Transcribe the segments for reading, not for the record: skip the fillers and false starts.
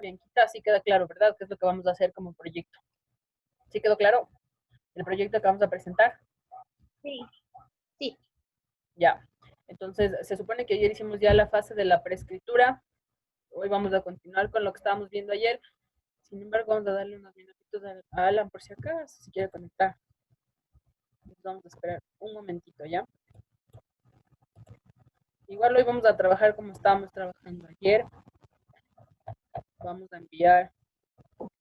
Bianquita, así queda claro, ¿verdad? ¿Qué es lo que vamos a hacer como proyecto? ¿Sí quedó claro el proyecto que vamos a presentar? Sí, sí. Ya. Entonces, se supone que ayer hicimos ya la fase de la preescritura. Hoy vamos a continuar con lo que estábamos viendo ayer. Sin embargo, vamos a darle unos minutitos a Alan por si acaso, si quiere conectar. Entonces, vamos a esperar un momentito, ¿ya? Igual hoy vamos a trabajar como estábamos trabajando ayer. Vamos a enviar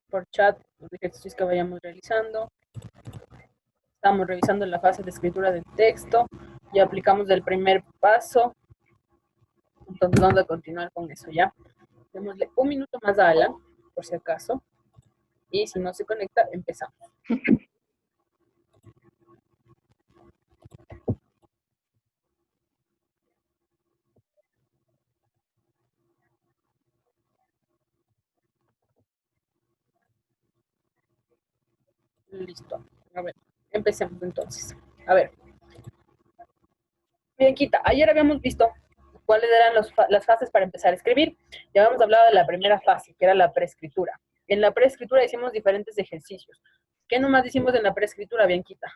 por chat los ejercicios que vayamos realizando. Estamos revisando la fase de escritura del texto. Ya aplicamos el primer paso. Entonces vamos a continuar con eso, ¿ya? Démosle un minuto más a Alan, por si acaso. Y si no se conecta, empezamos. Listo. A ver, empecemos entonces. A ver. Bianquita, ayer habíamos visto cuáles eran las fases para empezar a escribir. Ya habíamos hablado de la primera fase, que era la preescritura. En la preescritura hicimos diferentes ejercicios. ¿Qué nomás hicimos en la preescritura, Bianquita?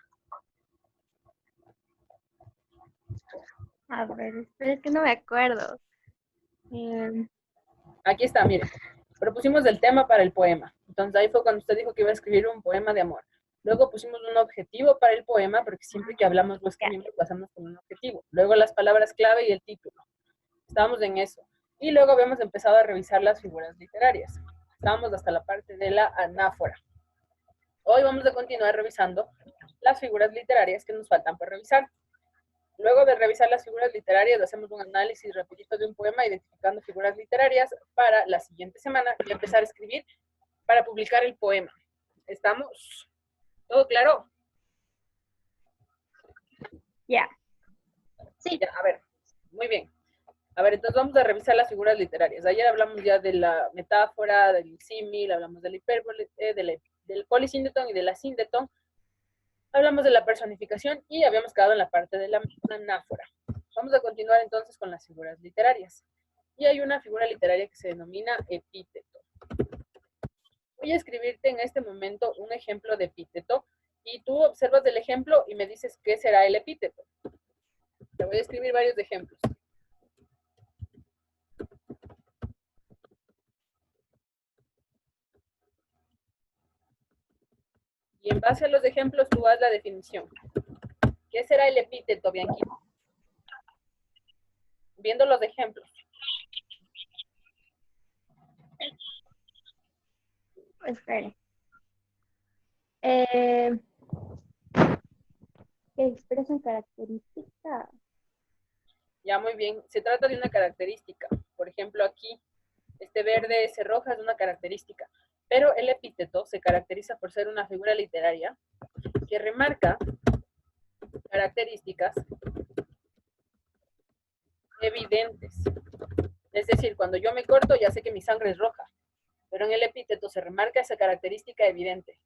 A ver, espera, es que no me acuerdo. Eh, Aquí está, mire. Propusimos el tema para el poema. Entonces ahí fue cuando usted dijo que iba a escribir un poema de amor. Luego pusimos un objetivo para el poema, porque siempre que hablamos o ya. escribimos pasamos con un objetivo. Luego las palabras clave y el título. Estábamos en eso. Y luego habíamos empezado a revisar las figuras literarias. Estábamos hasta la parte de la anáfora. Hoy vamos a continuar revisando las figuras literarias que nos faltan por revisar. Luego de revisar las figuras literarias, hacemos un análisis rapidito de un poema identificando figuras literarias para la siguiente semana y empezar a escribir para publicar el poema. ¿Estamos? ¿Todo claro? Ya. Sí. Ya, a ver, muy bien. A ver, entonces vamos a revisar las figuras literarias. Ayer hablamos ya de la metáfora, del símil, hablamos del hipérbole, del polisíndeton y de la síndeton. Hablamos de la personificación y habíamos quedado en la parte de la anáfora. Vamos a continuar entonces con las figuras literarias. Y hay una figura literaria que se denomina epíteto. Voy a escribirte en este momento un ejemplo de epíteto y tú observas el ejemplo y me dices qué será el epíteto. Te voy a escribir varios ejemplos. Y en base a los ejemplos tú haz la definición. ¿Qué será el epíteto, Bianquita? Viendo los ejemplos. Espere. Que expresan características. Ya, muy bien. Se trata de una característica. Por ejemplo, aquí, este verde, ese roja es una característica. Pero el epíteto se caracteriza por ser una figura literaria que remarca características evidentes. Es decir, cuando yo me corto ya sé que mi sangre es roja, pero en el epíteto se remarca esa característica evidente.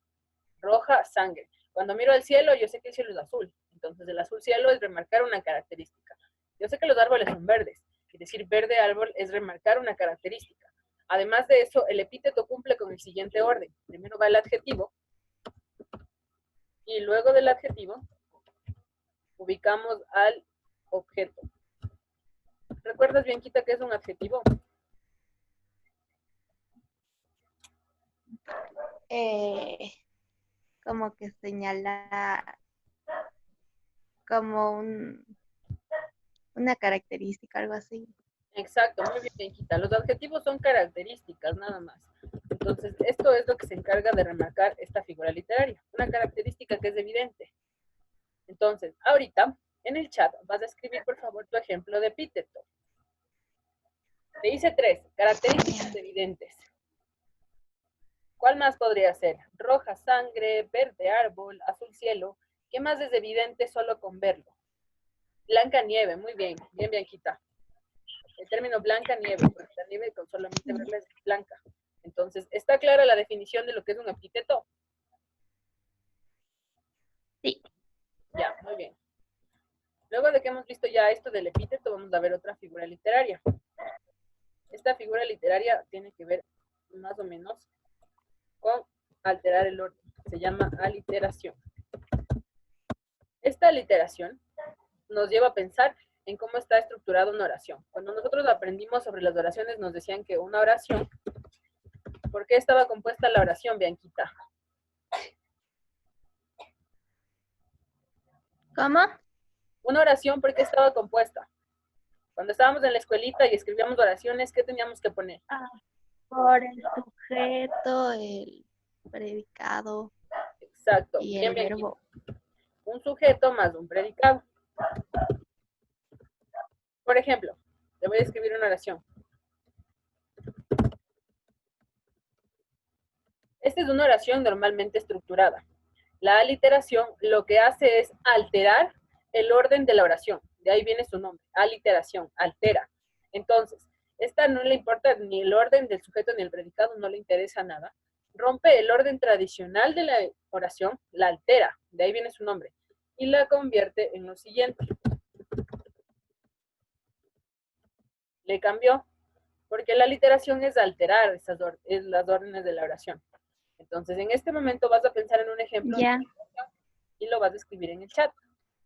Roja, sangre. Cuando miro al cielo, yo sé que el cielo es azul. Entonces, el azul cielo es remarcar una característica. Yo sé que los árboles son verdes. Es decir, verde árbol es remarcar una característica. Además de eso, el epíteto cumple con el siguiente orden. Primero va el adjetivo y luego del adjetivo ubicamos al objeto. ¿Recuerdas, Bianquita, qué es un adjetivo? Como que señala como una característica, algo así. Exacto, muy bien, Bianquita. Los adjetivos son características, nada más. Entonces, esto es lo que se encarga de remarcar esta figura literaria, una característica que es evidente. Entonces, ahorita, en el chat, vas a escribir, por favor, tu ejemplo de epíteto. Te hice 3, características evidentes. ¿Cuál más podría ser? Roja sangre, verde árbol, azul cielo. ¿Qué más es evidente solo con verlo? Blanca nieve, muy bien, bien, Bianquita. El término blanca nieve, porque la nieve con solamente verla es blanca. Entonces, ¿está clara la definición de lo que es un epíteto? Sí. Ya, muy bien. Luego de que hemos visto ya esto del epíteto, vamos a ver otra figura literaria. Esta figura literaria tiene que ver más o menos, con alterar el orden. Se llama aliteración. Esta aliteración nos lleva a pensar en cómo está estructurada una oración. Cuando nosotros aprendimos sobre las oraciones, nos decían que una oración, ¿por qué estaba compuesta la oración, Bianquita? ¿Cómo? Una oración, ¿por qué estaba compuesta? Cuando estábamos en la escuelita y escribíamos oraciones, ¿qué teníamos que poner? Por el sujeto, el predicado Exacto, y bien, el bien. verbo. Un sujeto más un predicado. Por ejemplo, le voy a escribir una oración. Esta es una oración normalmente estructurada. La aliteración lo que hace es alterar el orden de la oración. De ahí viene su nombre, aliteración, altera. Entonces, esta no le importa ni el orden del sujeto ni el predicado, no le interesa nada. Rompe el orden tradicional de la oración, la altera, de ahí viene su nombre, y la convierte en lo siguiente. Le cambió, porque la aliteración es alterar las órdenes de la oración. Entonces, en este momento vas a pensar en un ejemplo Ya. y lo vas a escribir en el chat.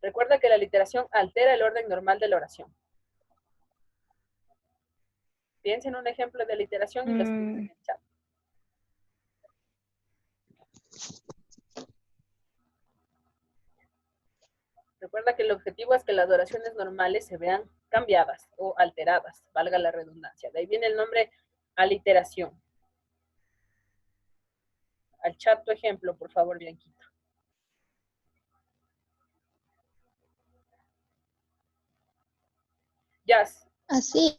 Recuerda que la aliteración altera el orden normal de la oración. Piensa en un ejemplo de aliteración y lo escribes en el chat. Recuerda que el objetivo es que las oraciones normales se vean cambiadas o alteradas, valga la redundancia. De ahí viene el nombre aliteración. Al chat tu ejemplo, por favor, Bianquita. Jazz. Así.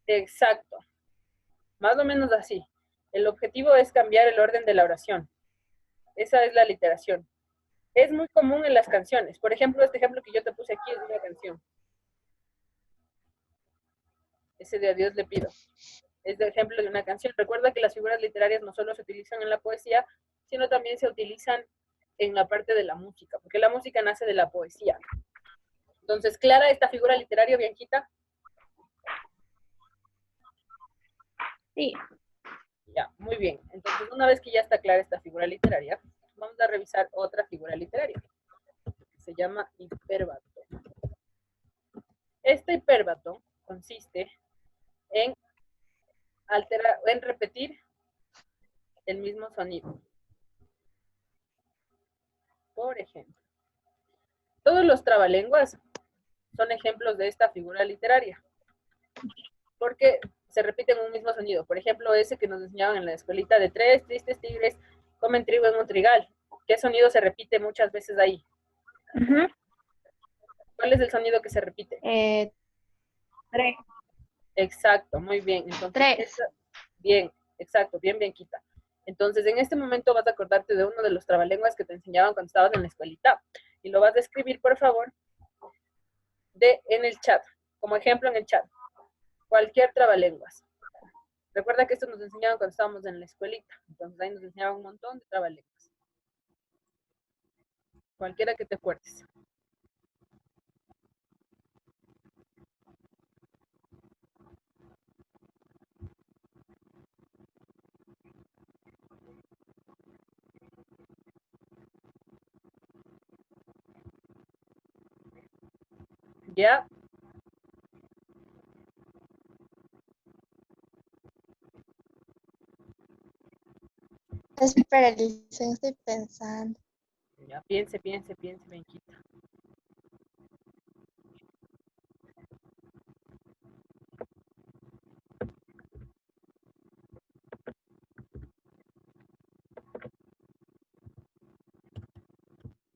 Exacto. Más o menos así. El objetivo es cambiar el orden de la oración. Esa es la aliteración. Es muy común en las canciones. Por ejemplo, este ejemplo que yo te puse aquí es una canción. Ese de A Dios le pido. Es el ejemplo de una canción. Recuerda que las figuras literarias no solo se utilizan en la poesía, sino también se utilizan en la parte de la música, porque la música nace de la poesía. Entonces, ¿clara esta figura literaria, Bianquita? Sí. Ya, muy bien. Entonces, una vez que ya está clara esta figura literaria, vamos a revisar otra figura literaria. Se llama hipérbato. Este hipérbato consiste en repetir el mismo sonido. Por ejemplo, todos los trabalenguas son ejemplos de esta figura literaria, porque se repiten un mismo sonido. Por ejemplo, ese que nos enseñaban en la escuelita de 3 tristes tigres comen trigo en un trigal. ¿Qué sonido se repite muchas veces ahí? ¿Cuál es el sonido que se repite? 3. Exacto, muy bien. Entonces, 3. Bien, exacto, bien, Bianquita. Entonces, en este momento vas a acordarte de uno de los trabalenguas que te enseñaban cuando estabas en la escuelita. Y lo vas a escribir, por favor, en el chat, como ejemplo en el chat. Cualquier trabalenguas. Recuerda que esto nos enseñaban cuando estábamos en la escuelita. Entonces, ahí nos enseñaban un montón de trabalenguas. Cualquiera que te acuerdes. ¿Ya? Espera, Lisa, estoy pensando. Ya, piense, Bianquita.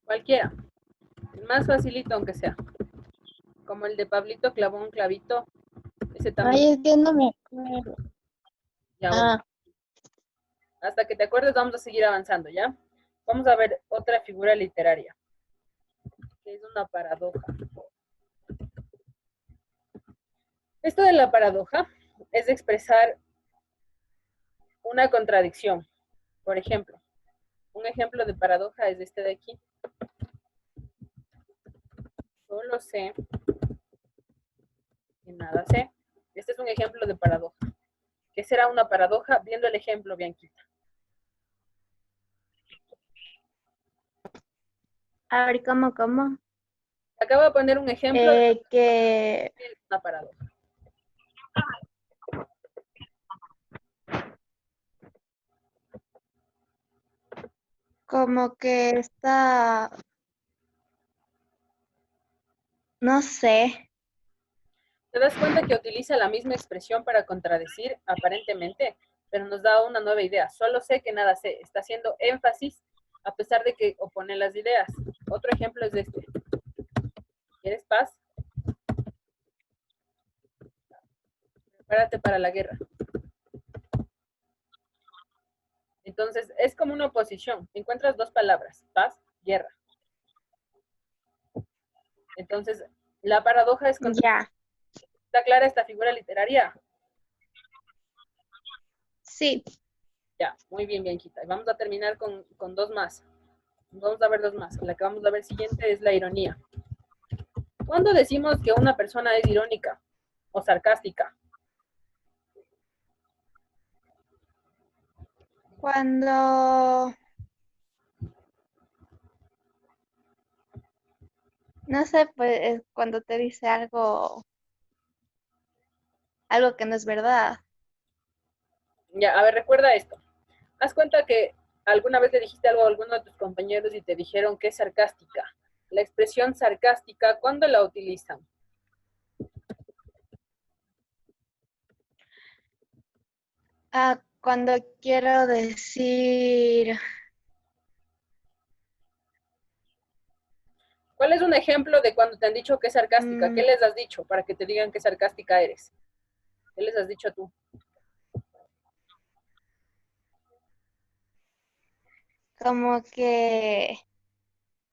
Cualquiera. El más facilito, aunque sea. Como el de Pablito clavó un clavito. Ese también. Ay, es que no me acuerdo. Ya, bueno. Hasta que te acuerdes, vamos a seguir avanzando, ¿ya? Vamos a ver otra figura literaria, que es una paradoja. Esto de la paradoja es expresar una contradicción. Por ejemplo, un ejemplo de paradoja es este de aquí. Solo sé que nada sé. Este es un ejemplo de paradoja. ¿Qué será una paradoja? Viendo el ejemplo, Bianquita. A ver, ¿cómo? Acabo de poner un ejemplo de Que una paradoja. como que está, no sé. ¿Te das cuenta que utiliza la misma expresión para contradecir, aparentemente? Pero nos da una nueva idea. Solo sé que nada sé. Está haciendo énfasis a pesar de que opone las ideas. Otro ejemplo es este. ¿Quieres paz? Prepárate para la guerra. Entonces, es como una oposición. Encuentras dos palabras, paz, guerra. Entonces, la paradoja es contra... Ya, ¿Está clara esta figura literaria? sí. Ya, muy bien, Bianquita. Y vamos a terminar con dos más. Vamos a ver dos más. La que vamos a ver siguiente es la ironía. ¿Cuándo decimos que una persona es irónica o sarcástica? Cuando, no sé, pues es cuando te dice algo que no es verdad. Ya, a ver, recuerda esto. Haz cuenta que alguna vez le dijiste algo a alguno de tus compañeros y te dijeron que es sarcástica. La expresión sarcástica, ¿cuándo la utilizan? Ah, cuando quiero decir, ¿Cuál es un ejemplo de cuando te han dicho que es sarcástica? ¿Qué mm, les has dicho para que te digan qué sarcástica eres? ¿Qué les has dicho tú? como que,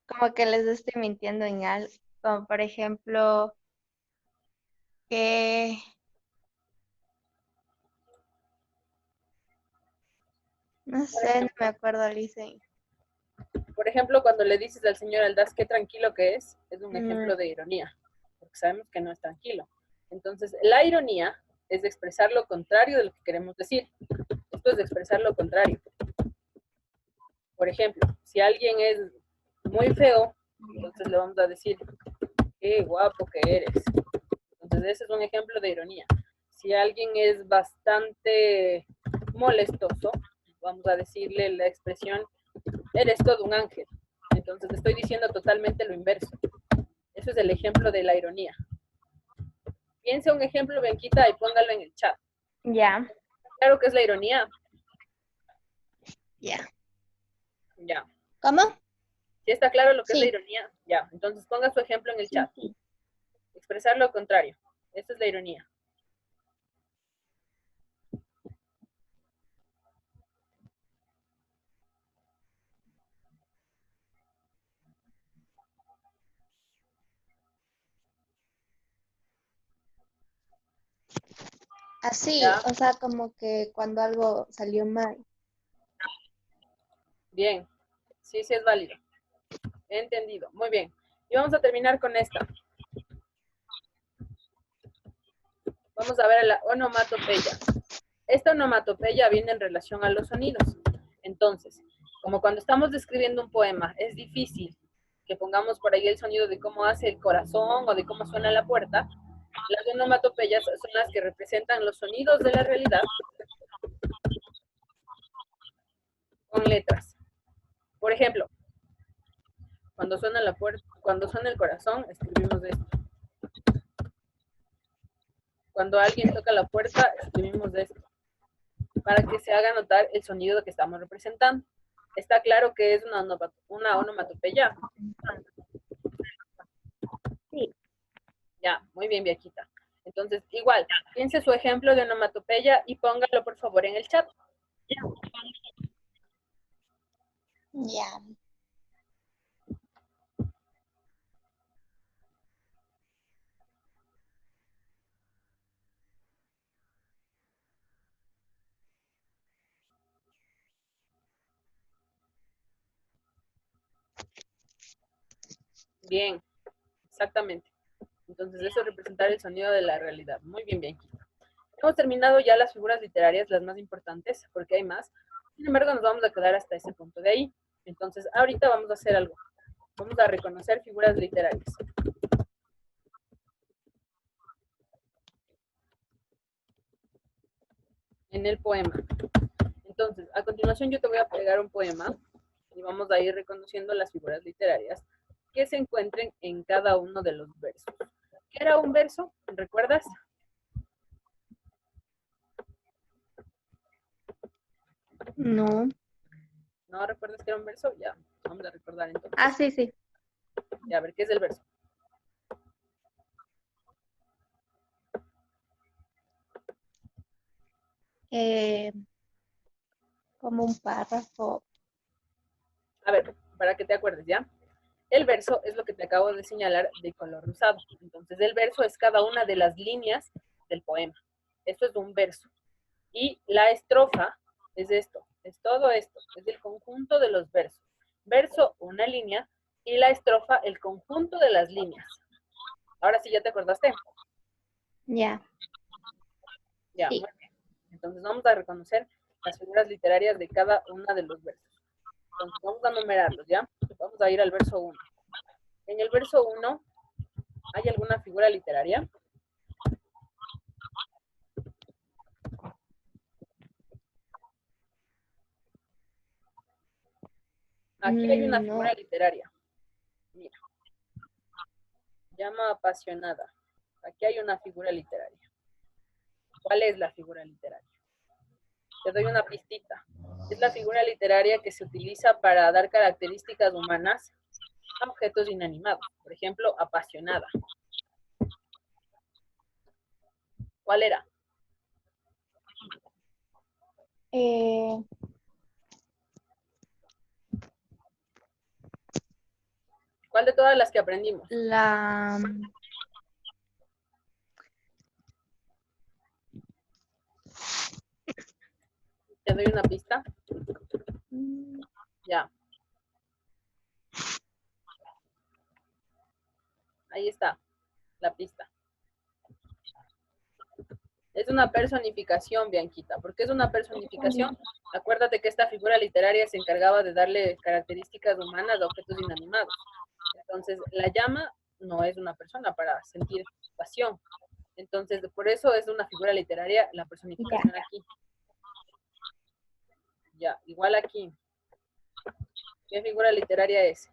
como que les estoy mintiendo en algo. Como por ejemplo, que, no Por sé, no me ejemplo, acuerdo, Licen. cuando le dices al señor Aldaz qué tranquilo que es un Mm, ejemplo de ironía, porque sabemos que no es tranquilo. Entonces, la ironía es expresar lo contrario de lo que queremos decir. Esto es de expresar lo contrario. Por ejemplo, si alguien es muy feo, entonces le vamos a decir, qué guapo que eres. Entonces, ese es un ejemplo de ironía. Si alguien es bastante molestoso, vamos a decirle la expresión, eres todo un ángel. Entonces, estoy diciendo totalmente lo inverso. Eso es el ejemplo de la ironía. Piense un ejemplo, Bianquita, y póngalo en el chat. ya, Claro que es la ironía. ya. Ya. ¿Cómo? Si está claro lo que es la Sí, ironía, ya. Entonces ponga su ejemplo en el sí, chat. sí. Expresar lo contrario. Esta es la ironía. Así, Ya. o sea, como que cuando algo salió mal. Bien. Sí, sí es válido. He entendido. Muy bien. Y vamos a terminar con esta. Vamos a ver la onomatopeya. Esta onomatopeya viene en relación a los sonidos. Entonces, como cuando estamos describiendo un poema, es difícil que pongamos por ahí el sonido de cómo hace el corazón o de cómo suena la puerta, las onomatopeyas son las que representan los sonidos de la realidad con letras. Por ejemplo, cuando suena la puerta, cuando suena el corazón, escribimos esto. Cuando alguien toca la puerta, escribimos esto, para que se haga notar el sonido que estamos representando. Está claro que es una onomatopeya. Sí, Ya, muy bien, Viaquita. Entonces, igual, piense su ejemplo de onomatopeya y póngalo por favor en el chat. ya. Bien, exactamente. Entonces, eso es representar el sonido de la realidad. Muy bien, Bianquita. Hemos terminado ya las figuras literarias, las más importantes, porque hay más. Sin embargo, nos vamos a quedar hasta ese punto de ahí. Entonces, ahorita vamos a hacer algo. Vamos a reconocer figuras literarias. En el poema. Entonces, a continuación yo te voy a pegar un poema y vamos a ir reconociendo las figuras literarias que se encuentren en cada uno de los versos. ¿Qué era un verso? ¿Recuerdas? No. ¿No recuerdas que era un verso? Ya, vamos a recordar entonces. Ah, sí, sí. Ya, a ver, ¿qué es el verso? Como un párrafo. A ver, para que te acuerdes, ¿ya? El verso es lo que te acabo de señalar de color rosado. Entonces, el verso es cada una de las líneas del poema. Esto es un verso. Y la estrofa es esto, es todo esto, es el conjunto de los versos. Verso, una línea, y la estrofa, el conjunto de las líneas. Ahora sí, ¿ya te acordaste? Ya. Ya, Sí. muy bien. Entonces vamos a reconocer las figuras literarias de cada una de los versos. Entonces vamos a numerarlos, ¿ya? Vamos a ir al verso 1. En el verso 1, ¿hay alguna figura literaria? Aquí hay una figura No. literaria. Mira. Llama apasionada. Aquí hay una figura literaria. ¿Cuál es la figura literaria? Te doy una pistita. Es la figura literaria que se utiliza para dar características humanas a objetos inanimados. Por ejemplo, apasionada. ¿Cuál era? Eh, ¿Cuál de todas las que aprendimos? la... Te doy una pista. Ya. Ahí está, la pista. Es una personificación, Bianquita. ¿Por qué es una personificación? Acuérdate que esta figura literaria se encargaba de darle características humanas a objetos inanimados. Entonces, la llama no es una persona para sentir pasión. Entonces, por eso es una figura literaria la personificación Ya. aquí. Ya, igual aquí. ¿Qué figura literaria es?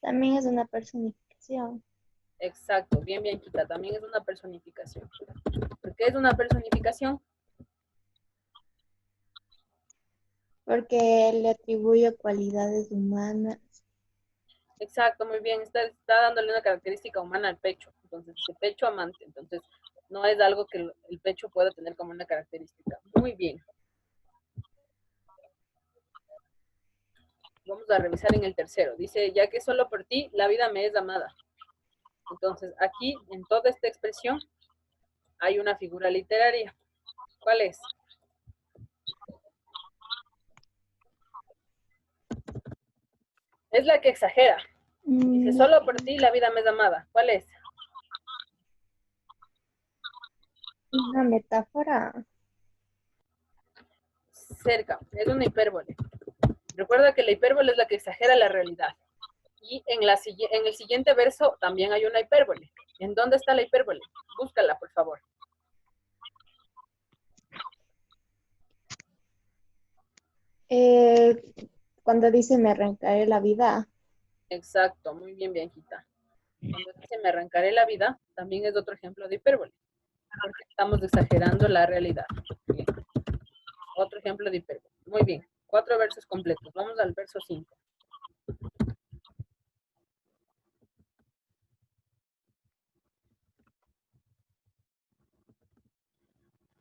También es una personificación. Exacto, bien, Bianquita. También es una personificación. ¿Por qué es una personificación? Porque le atribuye cualidades humanas. Exacto, muy bien. Está dándole una característica humana al pecho. Entonces, el pecho amante. Entonces, no es algo que el pecho pueda tener como una característica. Muy bien. Vamos a revisar en el tercero. Dice, ya que solo por ti la vida me es amada. Entonces, aquí, en toda esta expresión, hay una figura literaria. ¿Cuál es? Es la que exagera. Dice, solo por ti la vida me es amada. ¿Cuál es? Una metáfora. Cerca. Es una hipérbole. Recuerda que la hipérbole es la que exagera la realidad. Y en el siguiente verso también hay una hipérbole. ¿En dónde está la hipérbole? Búscala, por favor. Cuando dice me arrancaré la vida. Exacto, muy bien, Bianquita. Cuando dice me arrancaré la vida, también es otro ejemplo de hipérbole, porque estamos exagerando la realidad. Bien. Otro ejemplo de hipérbole. Muy bien, 4 versos completos. Vamos al verso 5.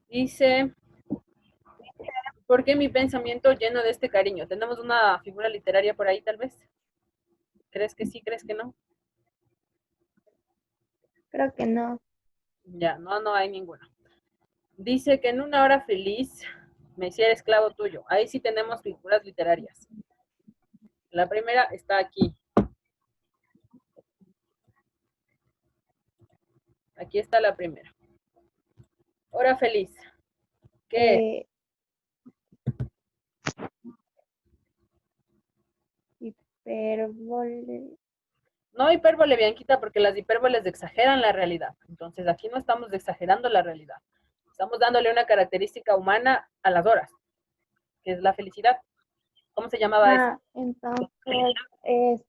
Dice, ¿por qué mi pensamiento lleno de este cariño? ¿Tenemos una figura literaria por ahí tal vez? ¿Crees que sí, crees que no? Creo que no. Ya, no hay ninguna. Dice que en una hora feliz me hiciera esclavo tuyo. Ahí sí tenemos figuras literarias. La primera está aquí. Aquí está la primera. Hora feliz. ¿Qué es? Eh, hipérbole. No hipérbole, Bianquita, porque las hipérboles exageran la realidad. Entonces, aquí no estamos exagerando la realidad. Estamos dándole una característica humana a las horas, que es la felicidad. ¿Cómo se llamaba eso? Entonces es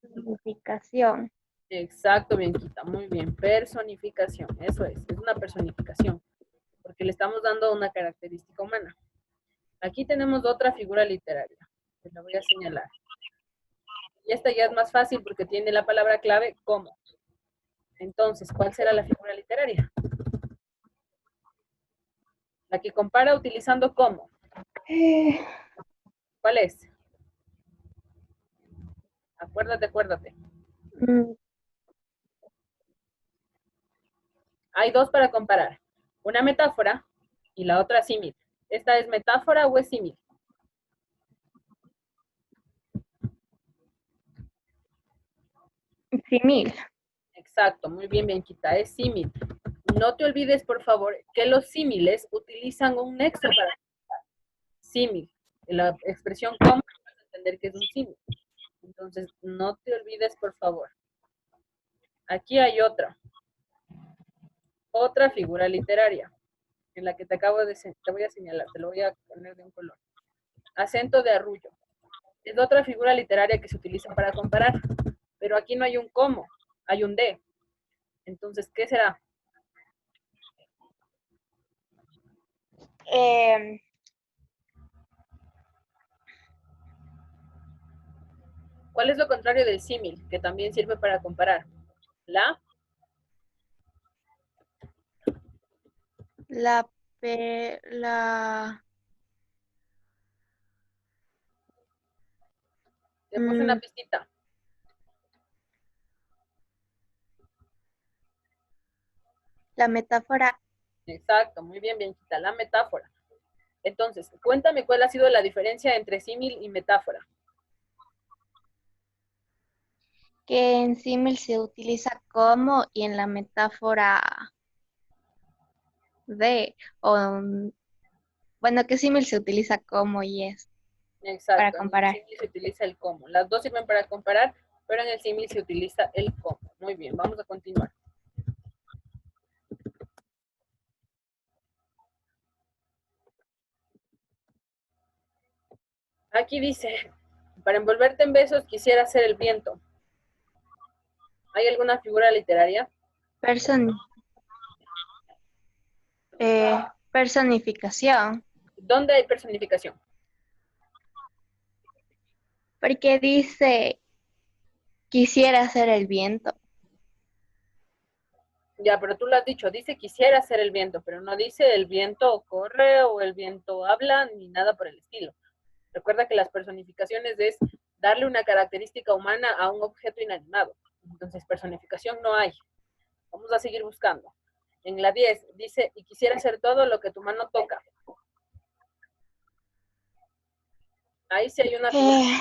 significación. Exacto, Bianquita, muy bien. Personificación, eso es una personificación, porque le estamos dando una característica humana. Aquí tenemos otra figura literaria, que la voy a señalar. Y esta ya es más fácil porque tiene la palabra clave como. Entonces, ¿cuál será la figura literaria? La que compara utilizando como. Eh, ¿Cuál es? Acuérdate, acuérdate. mm, Hay dos para comparar. Una metáfora y la otra símil. ¿Esta es metáfora o es símil? Simil. Exacto, muy bien, Bianquita, es símil. No te olvides, por favor, que los símiles utilizan un nexo para símil. La expresión como vas a entender que es un símil. Entonces, no te olvides, por favor. Aquí hay otra figura literaria, en la que te voy a señalar, te lo voy a poner de un color. Acento de arrullo. Es otra figura literaria que se utiliza para comparar, pero aquí no hay un como, hay un de. Entonces, ¿qué será? Eh, ¿Cuál es lo contrario del símil, que también sirve para comparar? La la, pe- la, Te puse una mm, pistita. la metáfora Exacto, muy bien, Bianquita, la metáfora. Entonces, cuéntame cuál ha sido la diferencia entre símil y metáfora. que en símil se utiliza como y en la metáfora de, o bueno, que símil se utiliza como y es para Exacto, en el comparar. símil se utiliza el cómo. Las dos sirven para comparar, pero en el símil se utiliza el cómo. Muy bien, vamos a continuar. Aquí dice, para envolverte en besos quisiera ser el viento. ¿Hay alguna figura literaria? Person, personificación, ¿Dónde hay personificación? porque dice quisiera ser el viento. Ya, pero tú lo has dicho, dice quisiera ser el viento, pero no dice el viento corre o el viento habla, ni nada por el estilo. Recuerda que las personificaciones es darle una característica humana a un objeto inanimado. Entonces, personificación no hay. Vamos a seguir buscando. En la 10 dice, y quisiera hacer todo lo que tu mano toca. Ahí sí hay una figura Eh,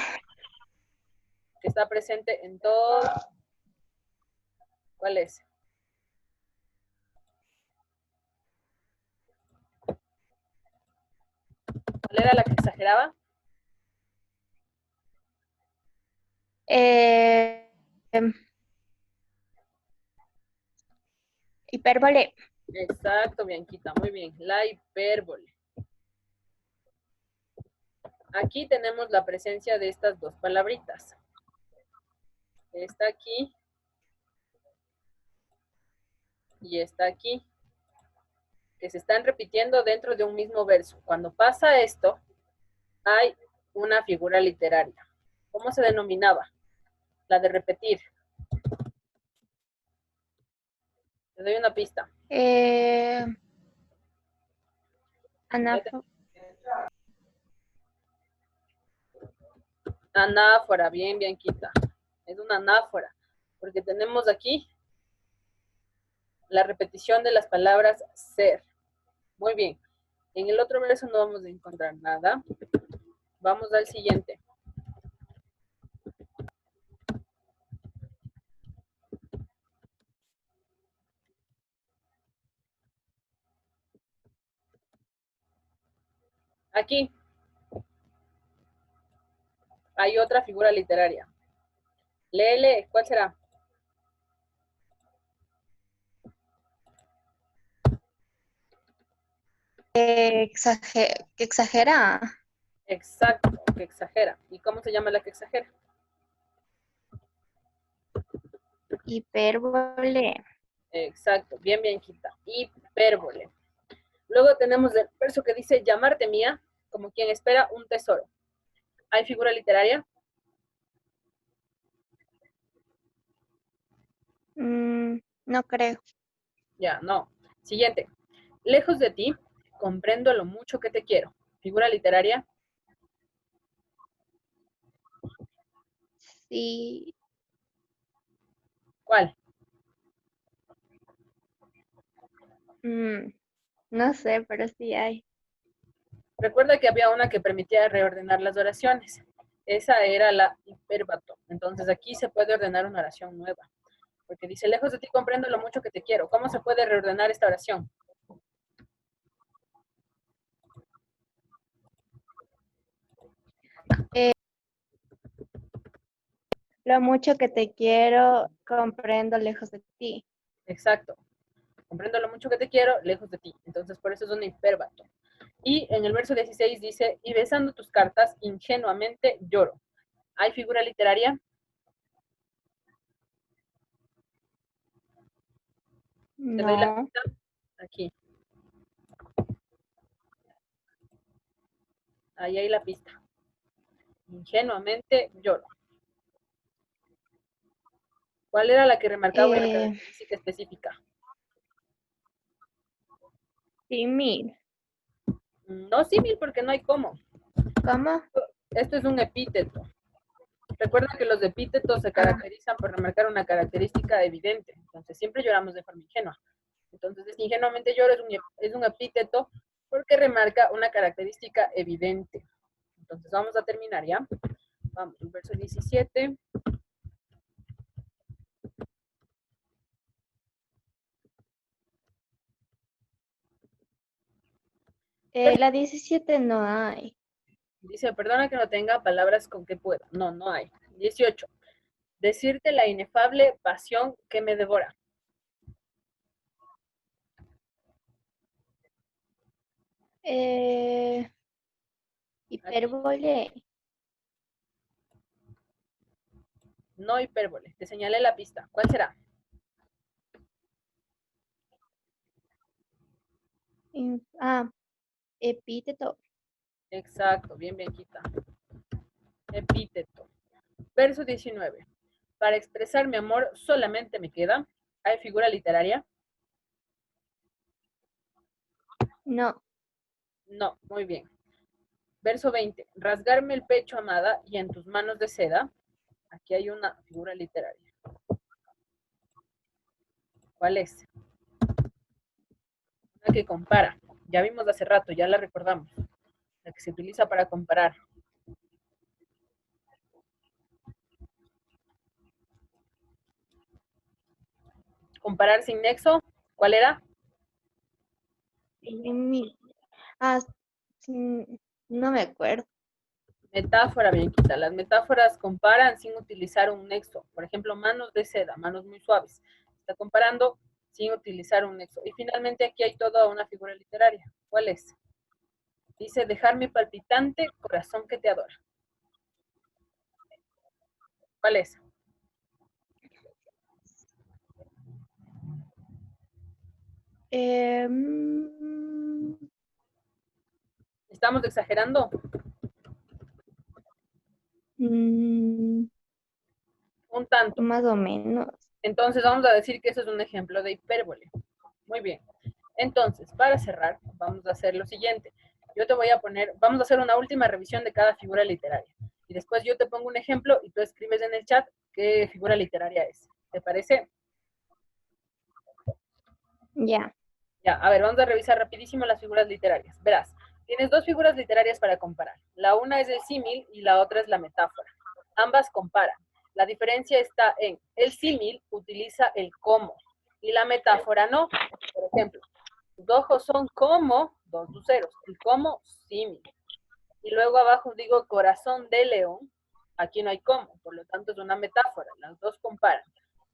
que está presente en todo. ¿Cuál es? ¿Cuál era la que exageraba? eh, em, hipérbole. Exacto, Bianquita, muy bien. La hipérbole. Aquí tenemos la presencia de estas dos palabritas. Esta aquí y esta aquí, que se están repitiendo dentro de un mismo verso. Cuando pasa esto, hay una figura literaria. ¿Cómo se denominaba? La de repetir. Te doy una pista. Eh, anafo- Anáfora, bien, Bianquita. Es una anáfora, porque tenemos aquí la repetición de las palabras ser. Muy bien. En el otro verso no vamos a encontrar nada. Vamos al siguiente. Aquí hay otra figura literaria. Léele, ¿cuál será? Que exagera. Exacto, que exagera. ¿Y cómo se llama la que exagera? Hipérbole. Exacto, bien, bien, quita. Hipérbole. Luego tenemos el verso que dice llamarte mía, como quien espera un tesoro. ¿Hay figura literaria? No creo. Ya, no. Siguiente. Lejos de ti, comprendo lo mucho que te quiero. ¿Figura literaria? Sí. ¿Cuál? mm, no sé, pero sí hay. Recuerda que había una que permitía reordenar las oraciones. Esa era la hiperbato. Entonces aquí se puede ordenar una oración nueva. Porque dice, lejos de ti comprendo lo mucho que te quiero. ¿Cómo se puede reordenar esta oración? Eh, lo mucho que te quiero, comprendo lejos de ti. Exacto. Comprendo lo mucho que te quiero, lejos de ti. Entonces por eso es un hiperbato. Y en el verso 16 dice, y besando tus cartas, ingenuamente lloro. ¿Hay figura literaria? Te doy la No. pista aquí. Ahí hay la pista. Ingenuamente lloro. ¿Cuál era la que remarcaba una Eh, característica específica? Símil. No símil porque no hay cómo. ¿Cómo? Esto es un epíteto. Recuerda que los epítetos se Ah, caracterizan por remarcar una característica evidente. Entonces siempre lloramos de forma ingenua. Entonces, ingenuamente lloro es un epíteto porque remarca una característica evidente. Entonces vamos a terminar ya. Vamos, el verso 17. la 17 no hay. Dice, perdona que no tenga palabras con que pueda. No, no hay. 18. Decirte la inefable pasión que me devora. Eh, Aquí, Hipérbole. no hipérbole. Te señalé la pista. ¿Cuál será? Ah, epíteto. Exacto, bien, bien quita. Epíteto. Verso 19. Para expresar mi amor solamente me queda. ¿Hay figura literaria? No. No, muy bien. Verso 20. Rasgarme el pecho, amada, y en tus manos de seda. Aquí hay una figura literaria. ¿Cuál es? Una que compara. Ya vimos hace rato, ya la recordamos. La que se utiliza para comparar. Comparar sin nexo. ¿Cuál era? Símil. Ah, sí, no me acuerdo. Metáfora, bien quita. Las metáforas comparan sin utilizar un nexo. Por ejemplo, manos de seda, manos muy suaves. Está comparando sin utilizar un nexo. Y finalmente aquí hay toda una figura literaria. ¿Cuál es? Dice, dejar mi palpitante corazón que te adora. ¿Cuál es? Eh, ¿Estamos exagerando? mm, Un tanto. más o menos. Entonces vamos a decir que eso es un ejemplo de hipérbole. Muy bien. Entonces, para cerrar, vamos a hacer lo siguiente. Yo te voy a poner, vamos a hacer una última revisión de cada figura literaria. Y después yo te pongo un ejemplo y tú escribes en el chat qué figura literaria es. ¿Te parece? Ya. Ya, a ver, vamos a revisar rapidísimo las figuras literarias. Verás, tienes dos figuras literarias para comparar. La una es el símil y la otra es la metáfora. Ambas comparan. La diferencia está en el símil utiliza el cómo y la metáfora no. Por ejemplo, tus ojos son como dos luceros. El cómo, símil. y luego abajo digo corazón de león, aquí no hay cómo, por lo tanto es una metáfora, las dos comparan.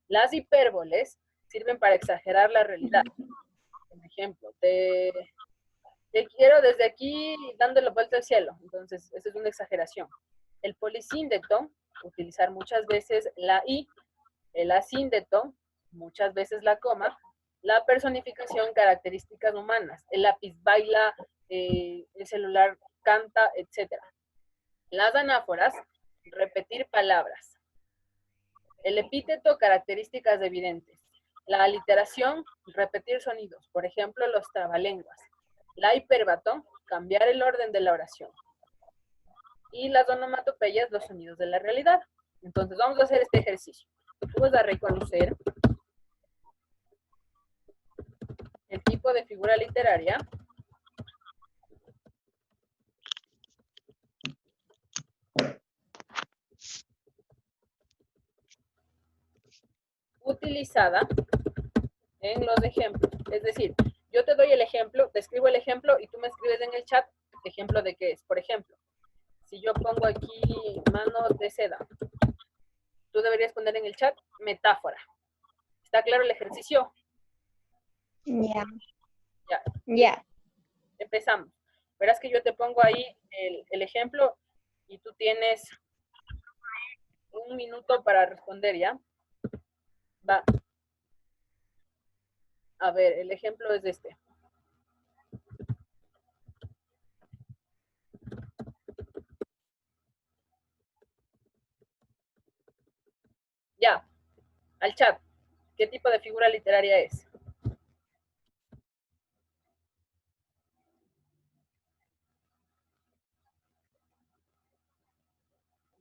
Las hipérboles sirven para exagerar la realidad. Por ejemplo, te quiero desde aquí dándole vuelta al cielo, entonces esa es una exageración. El polisíndeto, utilizar muchas veces la i, el asíndeto, muchas veces la coma, la personificación, características humanas, el lápiz baila, el celular canta, etc. Las anáforas, repetir palabras. El epíteto, características evidentes. La aliteración, repetir sonidos, por ejemplo, los trabalenguas. La hiperbato, cambiar el orden de la oración. Y las onomatopeyas, los sonidos de la realidad. Entonces vamos a hacer este ejercicio. Tú vas a reconocer el tipo de figura literaria utilizada en los ejemplos. Es decir, yo te doy el ejemplo, te escribo el ejemplo y tú me escribes en el chat ejemplo de qué es. Por ejemplo, si yo pongo aquí mano de seda, tú deberías poner en el chat metáfora. ¿Está claro el ejercicio? Ya. Ya. Ya. Empezamos. Verás que yo te pongo ahí el ejemplo y tú tienes 1 minuto para responder, ¿ya? Va. A ver, el ejemplo es este. Ya, al chat. ¿Qué tipo de figura literaria es?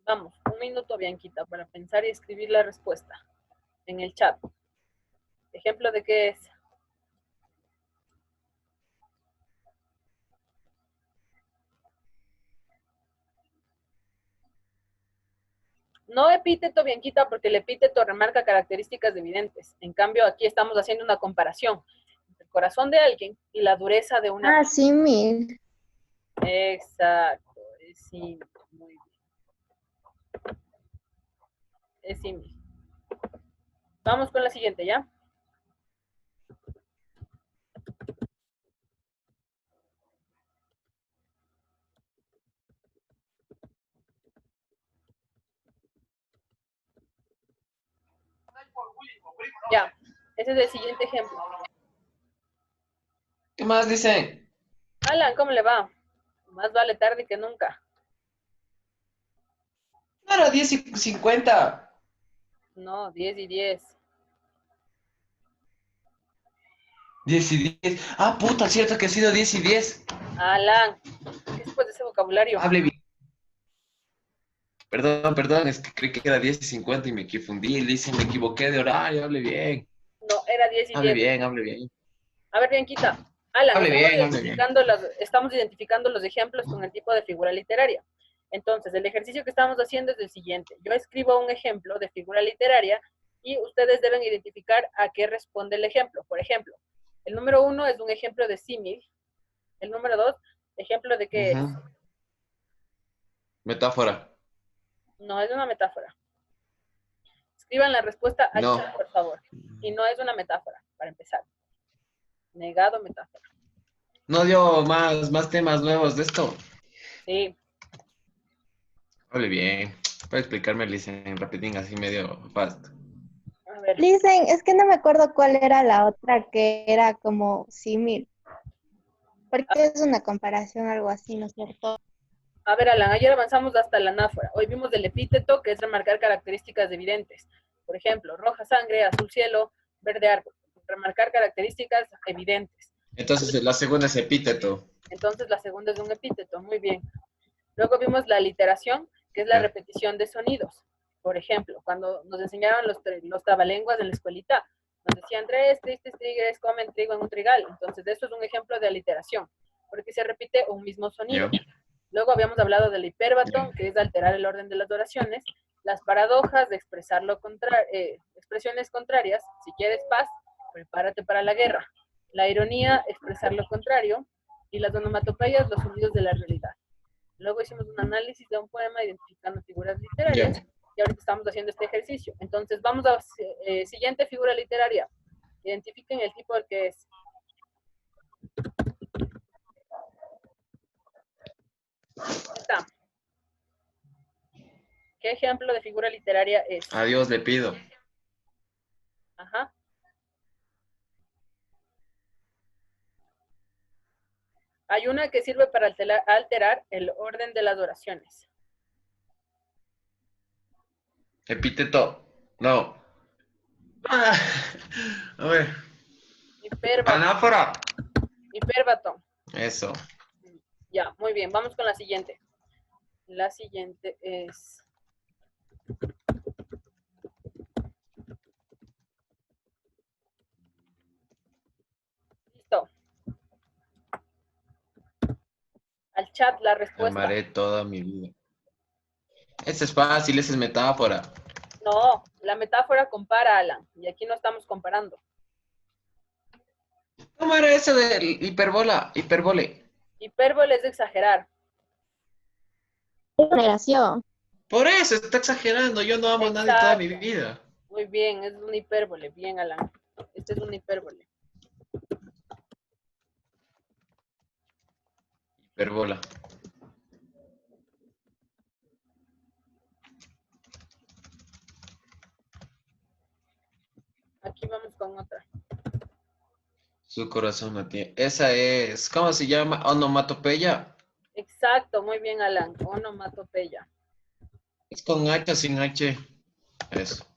Vamos, 1 minuto, Bianquita, para pensar y escribir la respuesta en el chat. ¿Ejemplo de qué es? No epíteto, Bianquita, porque el epíteto remarca características evidentes. En cambio, aquí estamos haciendo una comparación entre el corazón de alguien y la dureza de una... Ah, símil. Exacto, es símil, muy bien. Es símil. Vamos con la siguiente, ¿ya? Ya, ese es el siguiente ejemplo. ¿Qué más dice? Alan, ¿cómo le va? Más vale tarde que nunca. No era 10:50. No, 10 y 10. 10:10. Ah, puta, cierto que ha sido 10:10. Alan, ¿qué es pues de ese vocabulario? Hable bien. Perdón, es que creí que era 10:50 y me confundí. Le hice, me equivoqué de horario. Hable bien. No, era 10 y Hable 10. bien, hable bien. A ver, Bianquita. Alan, Hable bien, hable bien. estamos identificando los ejemplos con el tipo de figura literaria. Entonces, el ejercicio que estamos haciendo es el siguiente. Yo escribo un ejemplo de figura literaria y ustedes deben identificar a qué responde el ejemplo. Por ejemplo, el número 1 es un ejemplo de símil. El número 2, ejemplo de qué es. Metáfora. No es una metáfora. Escriban la respuesta al No. chat, por favor. Y no es una metáfora, para empezar. Negado metáfora. No dio más temas nuevos de esto. Sí. Hable bien. Puede explicarme, Lisen, rapidín, así medio fast. A ver. Listen, es que no me acuerdo cuál era la otra que era como símil. Porque es una comparación, algo así, ¿no es cierto? A ver, Alan, ayer avanzamos hasta la anáfora. Hoy vimos el epíteto, que es remarcar características evidentes. Por ejemplo, roja sangre, azul cielo, verde árbol. Remarcar características evidentes. Entonces, la segunda es epíteto. Entonces, la segunda es un epíteto. Muy bien. Luego vimos la aliteración, que es la repetición de sonidos. Por ejemplo, cuando nos enseñaron los trabalenguas en la escuelita, nos decían 3 tristes tigres comen trigo en un trigal. Entonces, eso es un ejemplo de aliteración, porque se repite un mismo sonido. Luego habíamos hablado del hiperbatón, que es alterar el orden de las oraciones, las paradojas de expresar expresiones contrarias, si quieres paz, prepárate para la guerra. La ironía, expresar lo contrario, y las onomatopeyas, los sonidos de la realidad. Luego hicimos un análisis de un poema identificando figuras literarias. Y ahorita estamos haciendo este ejercicio. Entonces, vamos a siguiente figura literaria. Identifiquen el tipo del que es. Está. ¿Qué ejemplo de figura literaria es? A Dios le pido. Ajá. Hay una que sirve para alterar el orden de las oraciones. Epíteto. No. Ah, a ver. Anáfora. Hiperbatón. Eso. Ya, muy bien. Vamos con la siguiente. La siguiente es... Listo. Al chat la respuesta. Amaré toda mi vida. Ese es fácil, esa es metáfora. No, la metáfora compara, Alan. Y aquí no estamos comparando. ¿Cómo era eso de hiperbola? Hiperbole. Hipérbole es de exagerar. Exageración. Por eso está exagerando. Yo no amo a nadie toda mi vida. Muy bien, es un hipérbole. Bien, Alan. Este es un hipérbole. Hiperbola. Aquí vamos con otra. Su corazón no tiene. Esa es, ¿cómo se llama? Onomatopeya. Exacto, muy bien, Alan. Onomatopeya. Es con H o sin H. Eso.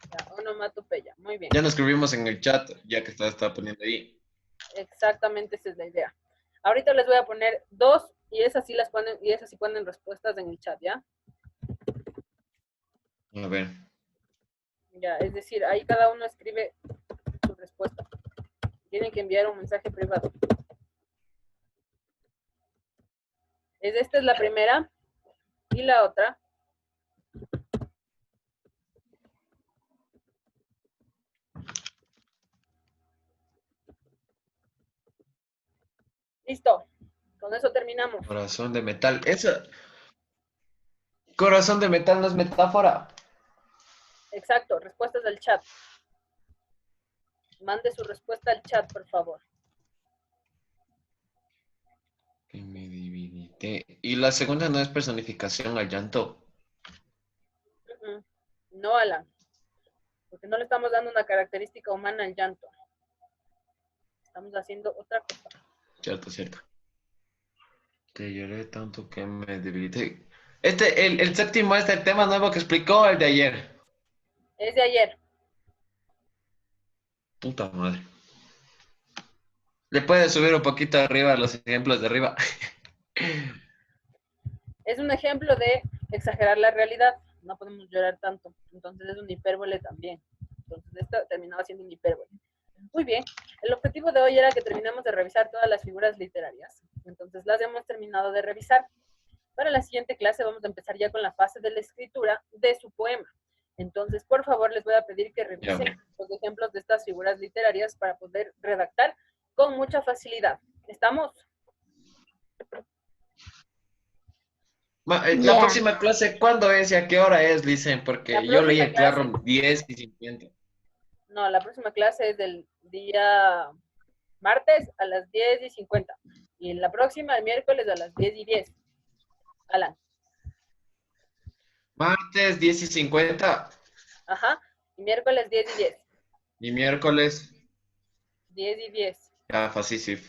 Ya, onomatopeya. Muy bien. Ya nos escribimos en el chat, ya que estaba poniendo ahí. Exactamente, esa es la idea. Ahorita les voy a poner dos y esas sí las ponen, y esas sí ponen respuestas en el chat, ¿ya? A ver. Ya, es decir, ahí cada uno escribe su respuesta. Tienen que enviar un mensaje privado. Esta es la primera y la otra. Listo. Con eso terminamos. Corazón de metal. Esa. Corazón de metal no es metáfora. Exacto, respuestas del chat. Mande su respuesta al chat, por favor. Que me divinité. Y la segunda no es personificación al llanto. No, Alan. Porque no le estamos dando una característica humana al llanto. Estamos haciendo otra cosa. Cierto, cierto. Te lloré tanto que me debilité. El séptimo es el tema nuevo que explicó el de ayer. Es de ayer. Puta madre. Le puedes subir un poquito arriba los ejemplos de arriba. Es un ejemplo de exagerar la realidad. No podemos llorar tanto. Entonces es un hipérbole también. Entonces esto terminaba siendo un hipérbole. Muy bien. El objetivo de hoy era que terminamos de revisar todas las figuras literarias. Entonces las hemos terminado de revisar. Para la siguiente clase vamos a empezar ya con la fase de la escritura de su poema. Entonces, por favor, les voy a pedir que revisen los ejemplos de estas figuras literarias para poder redactar con mucha facilidad. ¿Estamos? La próxima clase, ¿cuándo es y a qué hora es? Dicen, porque yo leí el Classroom 10:50. No, la próxima clase es del día martes a las 10:50. Y la próxima, el miércoles a las 10:10. Alan. Martes 10:50. Ajá. Y miércoles 10:10. Y miércoles 10:10. ya, fácil.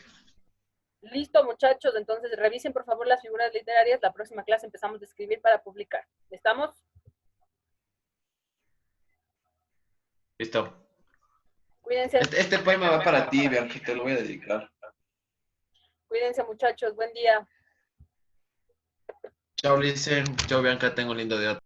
Listo, muchachos. Entonces, revisen, por favor, las figuras literarias. La próxima clase empezamos a escribir para publicar. ¿Estamos? Listo. Cuídense. Este poema va para ti, Bianca, te lo voy a dedicar. Cuídense, muchachos. Buen día. Chao, Listen. Chao, Bianca. Tengo un lindo día.